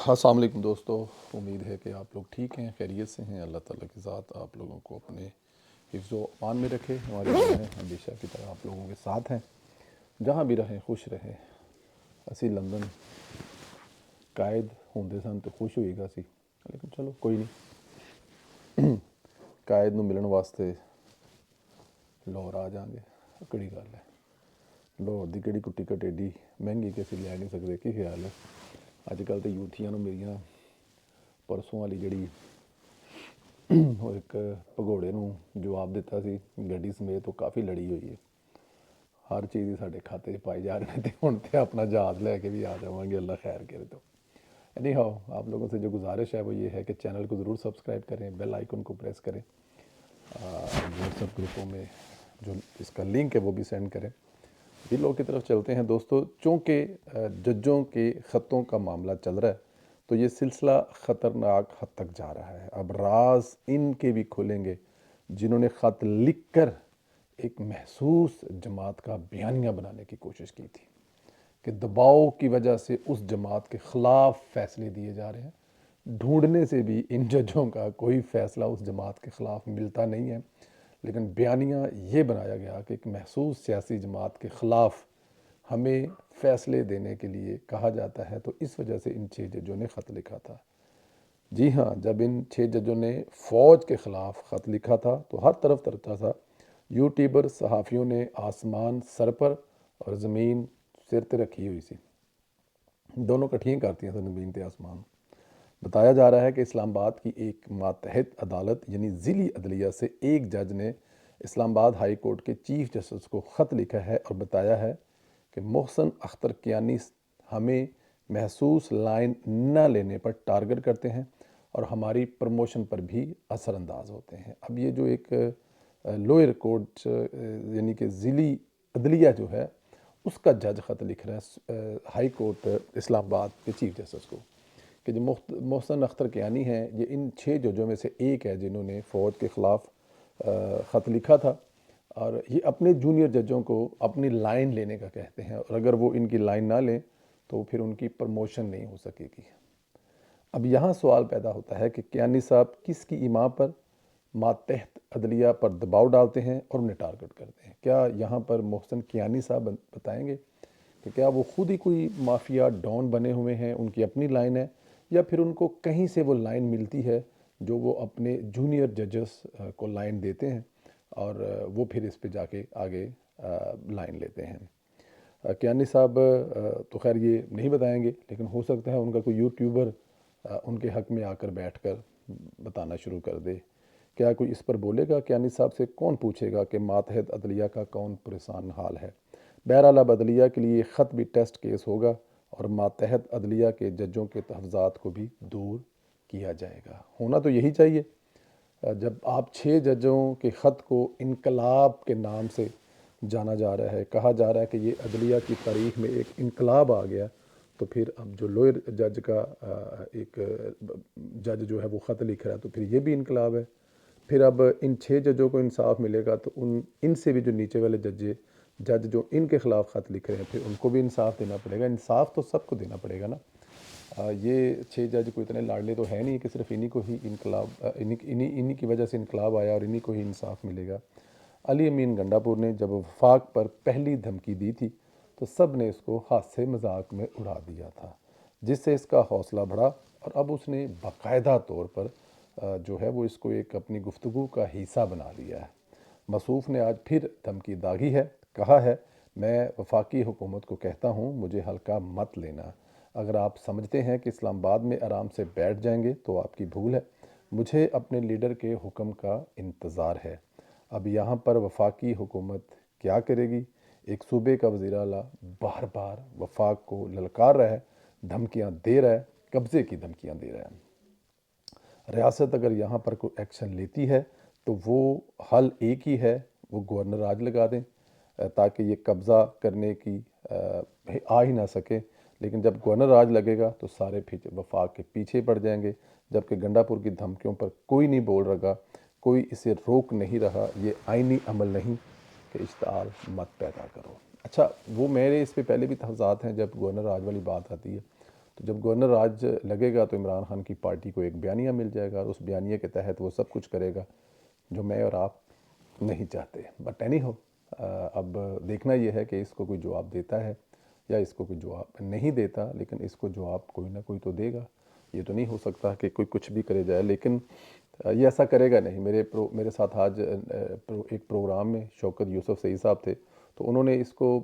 السلام علیکم دوستو، امید ہے کہ آپ لوگ ٹھیک ہیں، خیریت سے ہیں۔ اللہ تعالیٰ کی ذات آپ لوگوں کو اپنے حفظ و امان میں رکھے۔ ہماری دعائیں ہمیشہ کی طرح آپ لوگوں کے ساتھ ہیں، جہاں بھی رہیں خوش رہیں۔ اسی لندن قائد ہوندے سن تو خوش ہوئی گا سی، لیکن چلو کوئی نہیں، قائد نو ملن واسطے لاہور آ جائیں گے، کڑی گل ہے۔ لاہور دی کہڑی کوئی ٹکٹ ایڈی مہنگی کہ اسی لے نہیں سکتے، کی خیال ہے؟ اج کل تو یوتھیاں نو میریاں پرسوں والی جڑی وہ ایک بھگوڑے نو جواب دیتا سی گڈی سمیت، وہ کافی لڑی ہوئی ہے۔ ہر چیز ہی سارے کھاتے چ پائی جا رہے ہیں، ہوں تو اپنا جہاز لے کے بھی آ جاؤں گے، اللہ خیر کرے تو۔ اینی ہاؤ، آپ لوگوں سے جو گزارش ہے وہ یہ ہے کہ چینل کو ضرور سبسکرائب کریں، بیل آئیکن کو پریس کریں، واٹس ایپ گروپوں میں جو اس کا لنک ہے وہ بھی سینڈ کریں۔ دلوں کی طرف چلتے ہیں دوستو، چونکہ ججوں کے خطوں کا معاملہ چل رہا ہے تو یہ سلسلہ خطرناک حد تک جا رہا ہے۔ اب راز ان کے بھی کھولیں گے جنہوں نے خط لکھ کر ایک محسوس جماعت کا بیانیہ بنانے کی کوشش کی تھی کہ دباؤ کی وجہ سے اس جماعت کے خلاف فیصلے دیے جا رہے ہیں۔ ڈھونڈنے سے بھی ان ججوں کا کوئی فیصلہ اس جماعت کے خلاف ملتا نہیں ہے، لیکن بیانیہ یہ بنایا گیا کہ ایک محسوس سیاسی جماعت کے خلاف ہمیں فیصلے دینے کے لیے کہا جاتا ہے، تو اس وجہ سے ان 6 ججوں نے خط لکھا تھا۔ جی ہاں، جب ان 6 ججوں نے فوج کے خلاف خط لکھا تھا تو ہر طرف چرچا تھا۔ یوٹیوبر صحافیوں نے آسمان سر پر اور زمین سر تے رکھی ہوئی سی، دونوں کٹھیاں کرتی ہیں زمین تے آسمان۔ بتایا جا رہا ہے کہ اسلام آباد کی ایک ماتحت عدالت یعنی ضلعی عدلیہ سے ایک جج نے اسلام آباد ہائی کورٹ کے چیف جسٹس کو خط لکھا ہے اور بتایا ہے کہ محسن اختر کیانی ہمیں محسوس لائن نہ لینے پر ٹارگٹ کرتے ہیں اور ہماری پروموشن پر بھی اثر انداز ہوتے ہیں۔ اب یہ جو ایک لوئر کورٹ یعنی کہ ضلعی عدلیہ جو ہے اس کا جج خط لکھ رہا ہے ہائی کورٹ اسلام آباد کے چیف جسٹس کو کہ جو محسن اختر کیانی ہیں، یہ ان 6 ججوں میں سے ایک ہے جنہوں نے فوج کے خلاف خط لکھا تھا، اور یہ اپنے جونیئر ججوں کو اپنی لائن لینے کا کہتے ہیں، اور اگر وہ ان کی لائن نہ لیں تو پھر ان کی پروموشن نہیں ہو سکے گی۔ اب یہاں سوال پیدا ہوتا ہے کہ کیانی صاحب کس کی ایما پر ماتحت عدلیہ پر دباؤ ڈالتے ہیں اور انہیں ٹارگٹ کرتے ہیں؟ کیا یہاں پر محسن کیانی صاحب بتائیں گے کہ کیا وہ خود ہی کوئی مافیا ڈان بنے ہوئے ہیں، ان کی اپنی لائن ہے، یا پھر ان کو کہیں سے وہ لائن ملتی ہے جو وہ اپنے جونیئر ججز کو لائن دیتے ہیں اور وہ پھر اس پہ جا کے آگے لائن لیتے ہیں۔ کیانی صاحب تو خیر یہ نہیں بتائیں گے، لیکن ہو سکتا ہے ان کا کوئی یوٹیوبر ان کے حق میں آ کر بیٹھ کر بتانا شروع کر دے۔ کیا کوئی اس پر بولے گا؟ کیانی صاحب سے کون پوچھے گا کہ ماتحت عدلیہ کا کون پریشان حال ہے؟ بہرحال اب عدلیہ کے لیے خط بھی ٹیسٹ کیس ہوگا اور ماتحت عدلیہ کے ججوں کے تحفظات کو بھی دور کیا جائے گا۔ ہونا تو یہی چاہیے۔ جب آپ 6 ججوں کے خط کو انقلاب کے نام سے جانا جا رہا ہے، کہا جا رہا ہے کہ یہ عدلیہ کی تاریخ میں ایک انقلاب آ گیا، تو پھر اب جو لوئر جج کا ایک جج جو ہے وہ خط لکھ رہا ہے تو پھر یہ بھی انقلاب ہے۔ پھر اب ان 6 ججوں کو انصاف ملے گا تو ان سے بھی جو نیچے والے جج جو ان کے خلاف خط لکھ رہے ہیں پھر ان کو بھی انصاف دینا پڑے گا۔ انصاف تو سب کو دینا پڑے گا نا۔ یہ 6 جج کو اتنے لاڈلے تو ہے نہیں کہ صرف انہی کو ہی انقلاب انہی کی وجہ سے انقلاب آیا اور انہی کو ہی انصاف ملے گا۔ علی امین گنڈا پور نے جب وفاق پر پہلی دھمکی دی تھی تو سب نے اس کو ہاتھ سے مذاق میں اڑا دیا تھا، جس سے اس کا حوصلہ بڑھا اور اب اس نے باقاعدہ طور پر جو ہے وہ اس کو ایک اپنی گفتگو کا حصہ بنا لیا ہے۔ مصوف نے آج پھر دھمکی داغی ہے، کہا ہے میں وفاقی حکومت کو کہتا ہوں مجھے ہلکا مت لینا، اگر آپ سمجھتے ہیں کہ اسلام آباد میں آرام سے بیٹھ جائیں گے تو آپ کی بھول ہے، مجھے اپنے لیڈر کے حکم کا انتظار ہے۔ اب یہاں پر وفاقی حکومت کیا کرے گی؟ ایک صوبے کا وزیر اعلیٰ بار بار وفاق کو للکار رہا ہے، دھمکیاں دے رہا ہے، قبضے کی دھمکیاں دے رہا ہے۔ ریاست اگر یہاں پر کوئی ایکشن لیتی ہے تو وہ حل ایک ہی ہے، وہ گورنر راج لگا دیں تاکہ یہ قبضہ کرنے کی آ ہی نہ سکے، لیکن جب گورنر راج لگے گا تو سارے وفاق کے پیچھے پڑ جائیں گے، جبکہ گنڈا پور کی دھمکیوں پر کوئی نہیں بول رہا، کوئی اسے روک نہیں رہا۔ یہ آئینی عمل نہیں کہ اشتعال مت پیدا کرو۔ اچھا، وہ میرے اس پہ پہلے بھی تحفظات ہیں، جب گورنر راج والی بات آتی ہے تو جب گورنر راج لگے گا تو عمران خان کی پارٹی کو ایک بیانیہ مل جائے گا اور اس بیانیے کے تحت وہ سب کچھ کرے گا جو میں اور آپ نہیں چاہتے. بٹ اینی ہو، اب دیکھنا یہ ہے کہ اس کو کوئی جواب دیتا ہے یا اس کو کوئی جواب نہیں دیتا، لیکن اس کو جواب کوئی نہ کوئی تو دے گا. یہ تو نہیں ہو سکتا کہ کوئی کچھ بھی کرے جائے، لیکن یہ ایسا کرے گا نہیں. میرے ساتھ آج ایک پروگرام میں شوکت یوسف سعید صاحب تھے، تو انہوں نے اس کو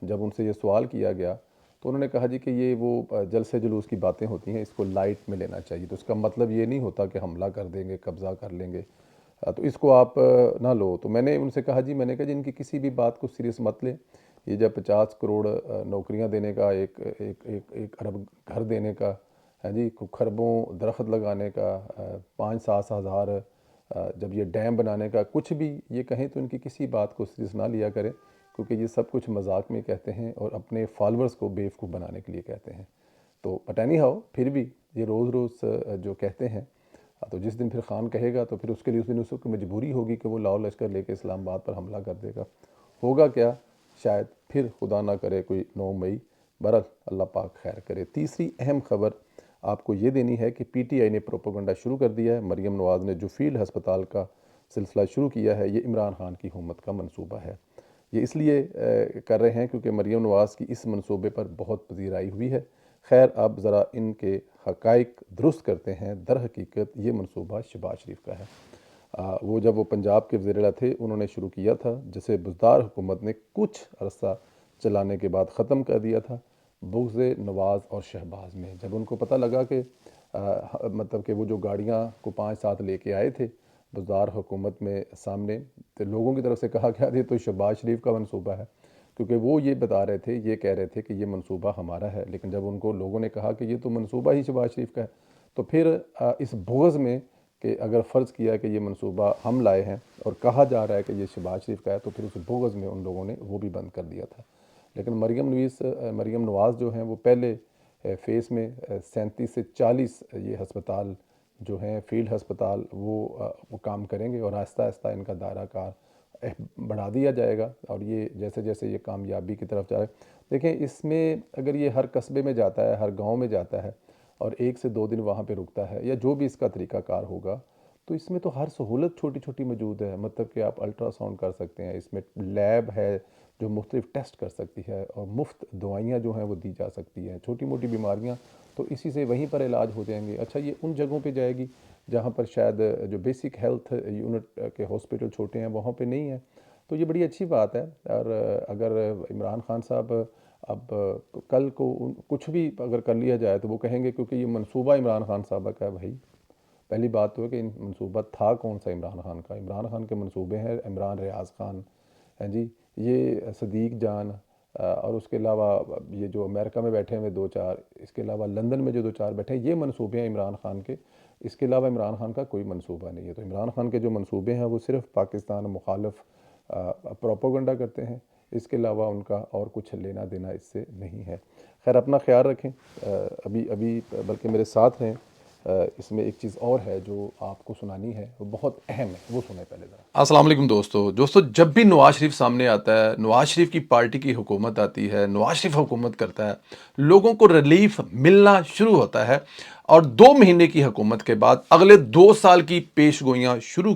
جب ان سے یہ سوال کیا گیا تو انہوں نے کہا جی کہ یہ وہ جلسے جلوس کی باتیں ہوتی ہیں، اس کو لائٹ میں لینا چاہیے. تو اس کا مطلب یہ نہیں ہوتا کہ حملہ کر دیں گے، قبضہ کر لیں گے، تو اس کو آپ نہ لو. تو میں نے ان سے کہا میں نے کہا ان کی کسی بھی بات کو سیریس مت لیں. یہ جب 50 کروڑ نوکریاں دینے کا، ایک ارب گھر دینے کا، ہاں جی، خربوں درخت لگانے کا، 5-7 ہزار جب یہ ڈیم بنانے کا کچھ بھی یہ کہیں تو ان کی کسی بات کو سیریس نہ لیا کریں، کیونکہ یہ سب کچھ مذاق میں کہتے ہیں اور اپنے فالورز کو بیوقوف بنانے کے لیے کہتے ہیں. تو پتہ ہو پھر بھی یہ روز جو کہتے ہیں، تو جس دن پھر خان کہے گا تو پھر اس کے لیے اس دن اس کو مجبوری ہوگی کہ وہ لاؤ لشکر لے کے اسلام آباد پر حملہ کر دے گا. ہوگا کیا؟ شاید پھر خدا نہ کرے کوئی 9 مئی. برحال اللہ پاک خیر کرے. تیسری اہم خبر آپ کو یہ دینی ہے کہ پی ٹی آئی نے پروپیگنڈا شروع کر دیا ہے. مریم نواز نے جو فیلڈ ہسپتال کا سلسلہ شروع کیا ہے، یہ عمران خان کی حکومت کا منصوبہ ہے. یہ اس لیے کر رہے ہیں کیونکہ مریم نواز کی اس منصوبے پر بہت پذیرائی ہوئی ہے. خیر اب ذرا ان کے حقائق درست کرتے ہیں. در حقیقت یہ منصوبہ شہباز شریف کا ہے. وہ جب وہ پنجاب کے وزیر اعلیٰ تھے انہوں نے شروع کیا تھا، جسے بزدار حکومت نے کچھ عرصہ چلانے کے بعد ختم کر دیا تھا، بغض نواز اور شہباز میں. جب ان کو پتہ لگا کہ مطلب کہ وہ جو گاڑیاں کو 5-7 لے کے آئے تھے بزدار حکومت میں سامنے، تو لوگوں کی طرف سے کہا گیا یہ تو شہباز شریف کا منصوبہ ہے، کیونکہ وہ یہ بتا رہے تھے، یہ کہہ رہے تھے کہ یہ منصوبہ ہمارا ہے. لیکن جب ان کو لوگوں نے کہا کہ یہ تو منصوبہ ہی شہباز شریف کا ہے، تو پھر اس بغض میں کہ اگر فرض کیا کہ یہ منصوبہ ہم لائے ہیں اور کہا جا رہا ہے کہ یہ شہباز شریف کا ہے، تو پھر اس بغض میں ان لوگوں نے وہ بھی بند کر دیا تھا. لیکن مریم نواز جو ہیں وہ پہلے فیس میں 37 سے 40 یہ ہسپتال جو ہیں فیلڈ ہسپتال وہ کام کریں گے، اور آہستہ آہستہ ان کا دائرہ کار بڑھا دیا جائے گا. اور یہ جیسے جیسے یہ کامیابی کی طرف جا رہا ہے، دیکھیں اس میں اگر یہ ہر قصبے میں جاتا ہے، ہر گاؤں میں جاتا ہے اور 1 سے 2 دن وہاں پہ رکتا ہے، یا جو بھی اس کا طریقہ کار ہوگا، تو اس میں تو ہر سہولت چھوٹی چھوٹی موجود ہے. مطلب کہ آپ الٹرا ساؤنڈ کر سکتے ہیں، اس میں لیب ہے جو مختلف ٹیسٹ کر سکتی ہے، اور مفت دوائیاں جو ہیں وہ دی جا سکتی ہیں. چھوٹی موٹی بیماریاں تو اسی سے وہیں پر علاج ہو جائیں گے. اچھا یہ ان جگہوں پہ جائے گی جہاں پر شاید جو بیسک ہیلتھ یونٹ کے ہاسپٹل چھوٹے ہیں وہاں پہ نہیں ہیں. تو یہ بڑی اچھی بات ہے. اور اگر عمران خان صاحب اب کل کو کچھ بھی اگر کر لیا جائے تو وہ کہیں گے کیونکہ یہ منصوبہ عمران خان صاحب کا ہے. بھائی پہلی بات تو ہے کہ منصوبہ تھا کون سا عمران خان کا؟ عمران خان کے منصوبے ہیں عمران ریاض خان، ہیں جی، یہ صدیق جان، اور اس کے علاوہ یہ جو امریکہ میں بیٹھے ہوئے 2-4، اس کے علاوہ لندن میں جو 2-4 بیٹھے ہیں، یہ منصوبے ہیں عمران خان کے. اس کے علاوہ عمران خان کا کوئی منصوبہ نہیں ہے. تو عمران خان کے جو منصوبے ہیں وہ صرف پاکستان مخالف پروپیگنڈا کرتے ہیں. اس کے علاوہ ان کا اور کچھ لینا دینا اس سے نہیں ہے. خیر اپنا خیال رکھیں. ابھی بلکہ میرے ساتھ ہیں، اس میں ایک چیز اور ہے جو آپ کو سنانی ہے، وہ بہت اہم ہے، وہ سنیں پہلے ذرا. السلام علیکم دوستو، جب بھی نواز شریف سامنے آتا ہے، نواز شریف کی پارٹی کی حکومت آتی ہے، نواز شریف حکومت کرتا ہے، لوگوں کو ریلیف ملنا شروع ہوتا ہے. اور 2 مہینے کی حکومت کے بعد اگلے 2 سال کی پیش گوئیاں شروع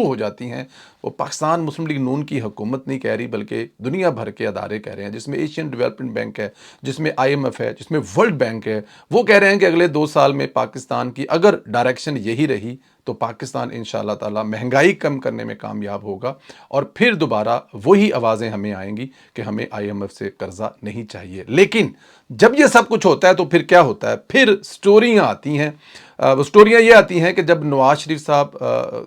ہو جاتی ہیں. وہ پاکستان مسلم لیگ نون کی حکومت نہیں کہہ رہی، بلکہ دنیا بھر کے ادارے کہہ رہے ہیں، جس میں ایشین ڈیولپمنٹ بینک ہے، جس میں IMF ہے، جس میں ورلڈ بینک ہے. وہ کہہ رہے ہیں کہ اگلے 2 سال میں پاکستان کی اگر ڈائریکشن یہی رہی تو پاکستان انشاءاللہ تعالی مہنگائی کم کرنے میں کامیاب ہوگا، اور پھر دوبارہ وہی آوازیں ہمیں آئیں گی کہ ہمیں IMF سے قرضہ نہیں چاہیے. لیکن جب یہ سب کچھ ہوتا ہے تو پھر کیا ہوتا ہے؟ پھر سٹوریاں آتی ہیں. سٹوریاں یہ آتی ہیں کہ جب نواز شریف صاحب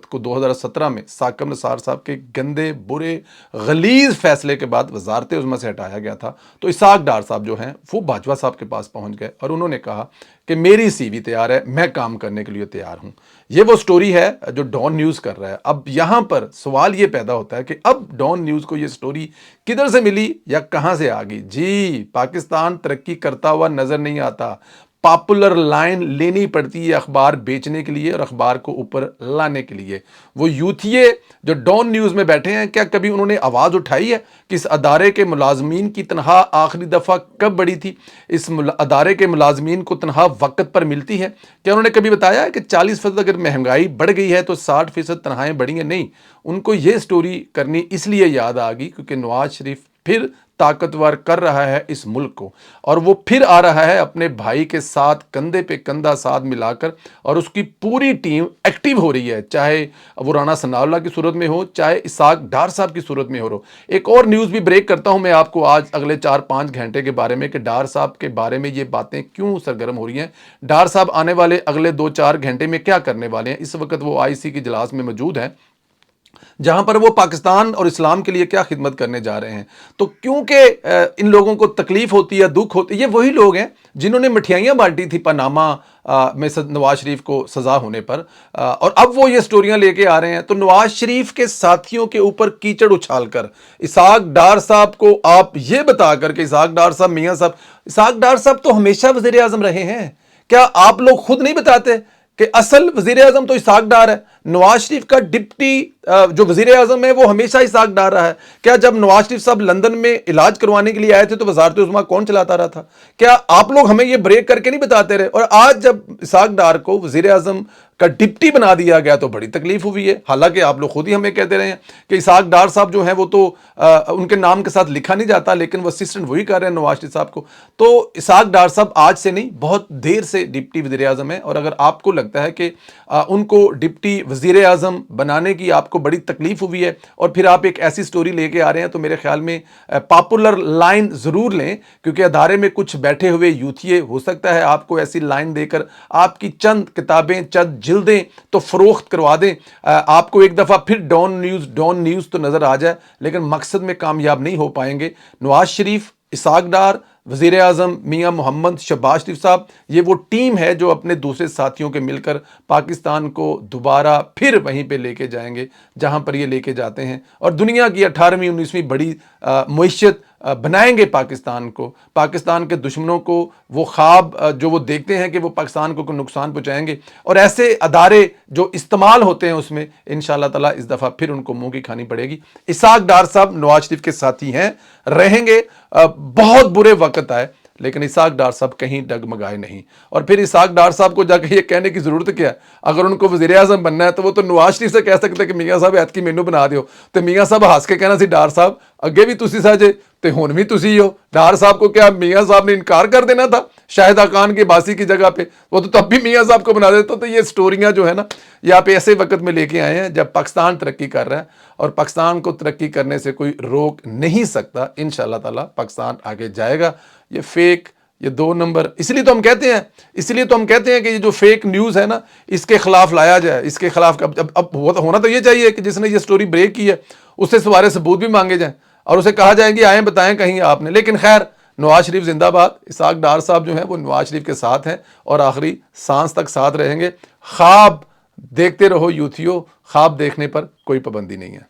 کو 2017 میں ثاقب نثار صاحب کے گندے برے غلیظ فیصلے کے بعد وزارت عظمیٰ سے ہٹایا گیا تھا، تو اسحاق ڈار صاحب جو ہیں وہ باجوہ صاحب کے پاس پہنچ گئے اور انہوں نے کہا کہ میری سی وی تیار ہے، میں کام کرنے کے لیے تیار ہوں. یہ وہ سٹوری ہے جو ڈان نیوز کر رہا ہے. اب یہاں پر سوال یہ پیدا ہوتا ہے کہ اب ڈان نیوز کو یہ سٹوری کدھر سے ملی یا کہاں سے آ گئی؟ جی، پاکستان ترقی کرتا ہوا نظر نہیں آتا. پاپولر لائن لینی پڑتی ہے اخبار بیچنے کے لیے اور اخبار کو اوپر لانے کے لیے۔ وہ یوتھیے جو ڈان نیوز میں بیٹھے ہیں، کیا کبھی انہوں نے آواز اٹھائی ہے کہ اس ادارے کے ملازمین کی تنخواہ آخری دفعہ کب بڑھی تھی؟ اس ادارے کے ملازمین کو تنخواہ وقت پر ملتی ہے؟ کیا انہوں نے کبھی بتایا ہے کہ 40% اگر مہنگائی بڑھ گئی ہے تو 60% تنخواہیں بڑھی ہیں؟ نہیں، ان کو یہ سٹوری کرنی اس لیے یاد آ گئی کیونکہ نواز شریف پھر طاقتور کر رہا ہے اس ملک کو، اور وہ پھر آ رہا ہے اپنے بھائی کے ساتھ کندھے پہ کندھا ساتھ ملا کر، اور اس کی پوری ٹیم ایکٹیو ہو رہی ہے، چاہے وہ رانا ثناء اللہ کی صورت میں ہو، چاہے اسحاق ڈار صاحب کی صورت میں ہو۔ ایک اور نیوز بھی بریک کرتا ہوں میں آپ کو آج اگلے 4-5 گھنٹے کے بارے میں کہ ڈار صاحب کے بارے میں یہ باتیں کیوں سرگرم ہو رہی ہیں۔ ڈار صاحب آنے والے اگلے 2-4 گھنٹے میں کیا کرنے والے ہیں؟ اس وقت وہ IC کے اجلاس میں موجود ہیں جہاں پر وہ پاکستان اور اسلام کے لیے کیا خدمت کرنے جا رہے ہیں۔ تو کیونکہ ان لوگوں کو تکلیف ہوتی ہے، دکھ ہوتی ہے، یہ وہی لوگ ہیں جنہوں نے مٹھائیاں بانٹی تھی پاناما میں نواز شریف کو سزا ہونے پر، اور اب وہ یہ سٹوریاں لے کے آ رہے ہیں۔ تو نواز شریف کے ساتھیوں کے اوپر کیچڑ اچھال کر اسحاق ڈار صاحب کو آپ یہ بتا کر کہ اسحاق ڈار صاحب اسحاق ڈار صاحب تو ہمیشہ وزیر اعظم رہے ہیں، کیا آپ لوگ خود نہیں بتاتے کہ اصل وزیر اعظم تو اسحاق ڈار ہے؟ نواز شریف کا ڈپٹی جو وزیر اعظم ہے وہ ہمیشہ اسحاق ڈار رہا ہے۔ کیا جب نواز شریف صاحب لندن میں علاج کروانے کے لیے آئے تھے تو وزارت عظمیٰ کون چلاتا رہا تھا؟ کیا آپ لوگ ہمیں یہ بریک کر کے نہیں بتاتے رہے؟ اور آج جب اسحاق ڈار کو وزیر اعظم کا ڈپٹی بنا دیا گیا تو بڑی تکلیف ہوئی ہے، حالانکہ آپ لوگ خود ہی ہمیں کہتے رہے ہیں کہ اسحاق ڈار صاحب جو ہیں وہ تو ان کے نام کے ساتھ لکھا نہیں جاتا، لیکن وہ اسسٹنٹ وہی کر رہے ہیں نواز شریف صاحب کو۔ تو اسحاق ڈار صاحب آج سے نہیں، بہت دیر سے ڈپٹی وزیر اعظم ہیں، اور اگر آپ کو لگتا ہے کہ ان کو ڈپٹی وزیر اعظم بنانے کی آپ کو بڑی تکلیف ہوئی ہے اور پھر آپ ایک ایسی سٹوری لے کے آ رہے ہیں، تو میرے خیال میں پاپولر لائن ضرور لیں، کیونکہ ادارے میں کچھ بیٹھے ہوئے یوتھیے ہو سکتا ہے آپ کو ایسی لائن دے کر آپ کی چند کتابیں، چند جلدیں تو فروخت کروا دیں، آپ کو ایک دفعہ پھر ڈان نیوز تو نظر آ جائے، لیکن مقصد میں کامیاب نہیں ہو پائیں گے۔ نواز شریف، اسحاق ڈار، وزیر اعظم میاں محمد شہباز شریف صاحب، یہ وہ ٹیم ہے جو اپنے دوسرے ساتھیوں کے مل کر پاکستان کو دوبارہ پھر وہیں پہ لے کے جائیں گے جہاں پر یہ لے کے جاتے ہیں، اور دنیا کی 18ویں 19ویں بڑی معیشت بنائیں گے پاکستان کو۔ پاکستان کے دشمنوں کو وہ خواب جو وہ دیکھتے ہیں کہ وہ پاکستان کو کوئی نقصان پہنچائیں گے، اور ایسے ادارے جو استعمال ہوتے ہیں اس میں انشاءاللہ تعالیٰ اس دفعہ پھر ان کو منہ کی کھانی پڑے گی۔ اسحاق ڈار صاحب نواز شریف کے ساتھی ہیں، رہیں گے، بہت برے وقت آئے لیکن اسحاق ڈار صاحب کہیں ڈگمگائے نہیں۔ اور پھر اسحاق ڈار صاحب کو جا کے یہ کہنے کی ضرورت کیا ہے؟ اگر ان کو وزیر اعظم بننا ہے تو وہ تو نواز شریف سے کہہ سکتے کہ میاں صاحب ایت کی مینو بنا دیو، تو میاں صاحب ہنس کے کہنا سی ڈار صاحب اگے بھی تسی ساجے تے ہن بھی تسی ہو۔ ڈار صاحب کو کیا میاں صاحب نے انکار کر دینا تھا شاہدہ خان کے باسی کی جگہ پہ؟ وہ تو تب بھی میاں صاحب کو بنا دیتا۔ تو یہ سٹوریاں جو ہے نا، یہ آپ ایسے وقت میں لے کے آئے ہیں جب پاکستان ترقی کر رہا ہے، اور پاکستان کو ترقی کرنے سے کوئی روک نہیں سکتا۔ انشاءاللہ تعالیٰ پاکستان آگے جائے گا۔ یہ فیک، یہ 2 نمبر، اس لیے تو ہم کہتے ہیں کہ یہ جو فیک نیوز ہے نا، اس کے خلاف لایا جائے، اس کے خلاف اب ہونا تو یہ چاہیے کہ جس نے یہ سٹوری بریک کی ہے اس سے سارے ثبوت بھی مانگے جائیں اور اسے کہا جائے کہ آئیں بتائیں کہیں آپ نے۔ لیکن خیر، نواز شریف زندہ باد۔ اسحاق ڈار صاحب جو ہیں وہ نواز شریف کے ساتھ ہیں اور آخری سانس تک ساتھ رہیں گے۔ خواب دیکھتے رہو یوتھیو، خواب دیکھنے پر کوئی پابندی نہیں ہے۔